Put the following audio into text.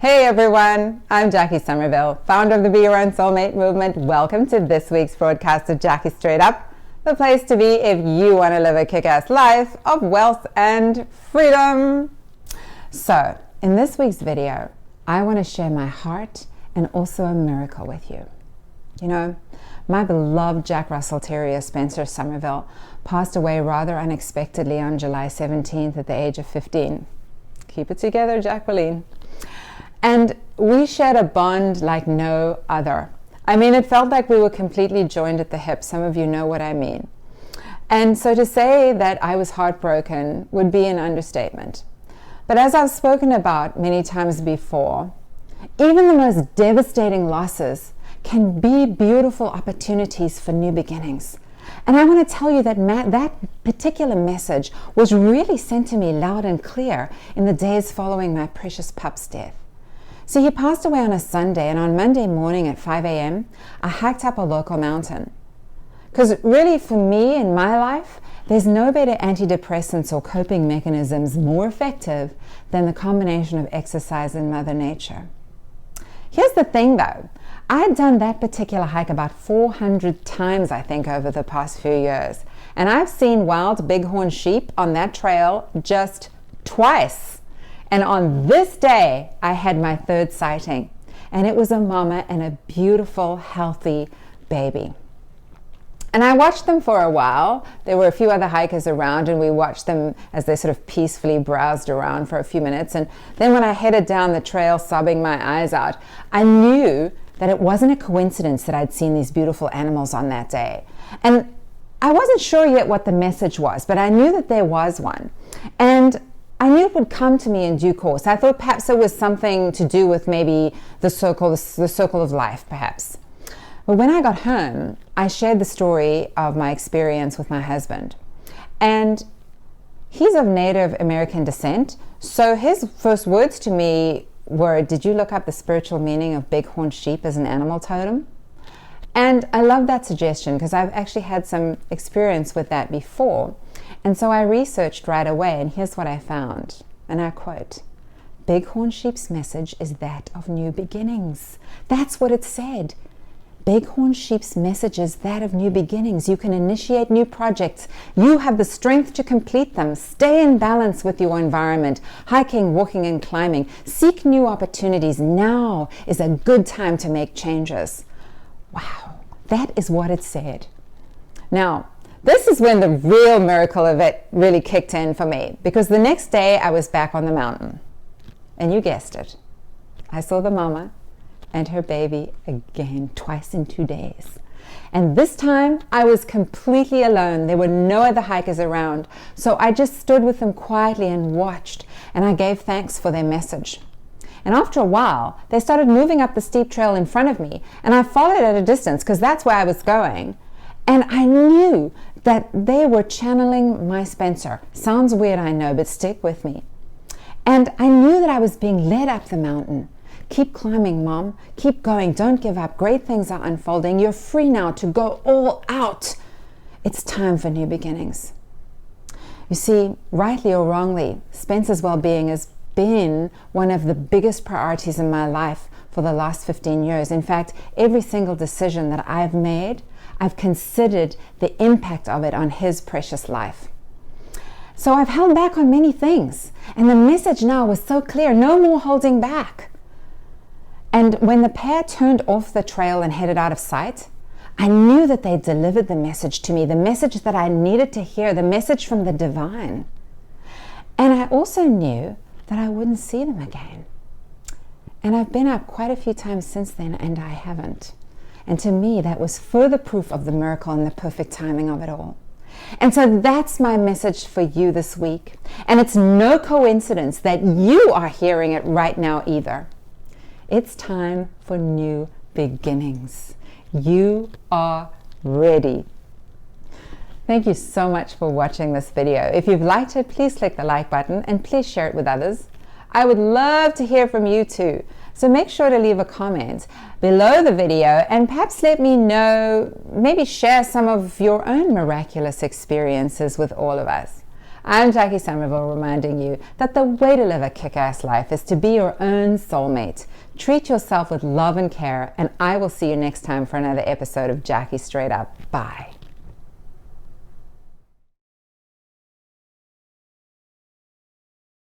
Hey everyone, I'm Jacquie Somerville, founder of the Be Your Own Soulmate movement. Welcome to this week's broadcast of Jacquie Straight Up, the place to be if you want to live a kick-ass life of wealth and freedom. So, in this week's video, I want to share my heart and also a miracle with you. You know, my beloved Jack Russell Terrier Spencer Somerville passed away rather unexpectedly on July 17th at the age of 15. Keep it together, Jacqueline. And we shared a bond like no other. I mean, it felt like we were completely joined at the hip. Some of you know what I mean. And so to say that I was heartbroken would be an understatement. But as I've spoken about many times before, even the most devastating losses can be beautiful opportunities for new beginnings. And I want to tell you that that particular message was really sent to me loud and clear in the days following my precious pup's death. So he passed away on a Sunday, and on Monday morning at 5 a.m., I hiked up a local mountain. Because really for me in my life, there's no better antidepressants or coping mechanisms more effective than the combination of exercise and Mother Nature. Here's the thing though, I had done that particular hike about 400 times, I think, over the past few years. And I've seen wild bighorn sheep on that trail just twice. And on this day, I had my third sighting. And it was a mama and a beautiful, healthy baby. And I watched them for a while. There were a few other hikers around, and we watched them as they sort of peacefully browsed around for a few minutes. And then when I headed down the trail, sobbing my eyes out, I knew that it wasn't a coincidence that I'd seen these beautiful animals on that day. And I wasn't sure yet what the message was, but I knew that there was one. And I knew it would come to me in due course. I thought perhaps it was something to do with maybe the circle of life, perhaps. But when I got home, I shared the story of my experience with my husband. And he's of Native American descent, so his first words to me were, "Did you look up the spiritual meaning of bighorn sheep as an animal totem?" And I love that suggestion because I've actually had some experience with that before. And so I researched right away, and here's what I found. And I quote, "Bighorn sheep's message is that of new beginnings." That's what it said. Bighorn sheep's message is that of new beginnings. You can initiate new projects. You have the strength to complete them. Stay in balance with your environment. Hiking, walking, and climbing. Seek new opportunities. Now is a good time to make changes. Wow, that is what it said. Now, this is when the real miracle of it really kicked in for me, because the next day I was back on the mountain. And you guessed it. I saw the mama and her baby again, twice in 2 days. And this time I was completely alone. There were no other hikers around. So I just stood with them quietly and watched, and I gave thanks for their message. And after a while, they started moving up the steep trail in front of me, and I followed at a distance because that's where I was going. And I knew that they were channeling my Spencer. Sounds weird, I know, but stick with me. And I knew that I was being led up the mountain. Keep climbing, Mom. Keep going. Don't give up. Great things are unfolding. You're free now to go all out. It's time for new beginnings. You see, rightly or wrongly, Spencer's well-being has been one of the biggest priorities in my life for the last 15 years. In fact, every single decision that I've made, I've considered the impact of it on his precious life. So I've held back on many things, and the message now was so clear, no more holding back. And when the pair turned off the trail and headed out of sight, I knew that they delivered the message to me, the message that I needed to hear, the message from the divine. And I also knew that I wouldn't see them again. And I've been up quite a few times since then, and I haven't. And to me, that was further proof of the miracle and the perfect timing of it all. And so that's my message for you this week. And it's no coincidence that you are hearing it right now either. It's time for new beginnings. You are ready. Thank you so much for watching this video. If you've liked it, please click the like button and please share it with others. I would love to hear from you too. So make sure to leave a comment below the video and perhaps let me know, maybe share some of your own miraculous experiences with all of us. I'm Jacquie Somerville, reminding you that the way to live a kick-ass life is to be your own soulmate. Treat yourself with love and care, and I will see you next time for another episode of Jacquie Straight Up. Bye.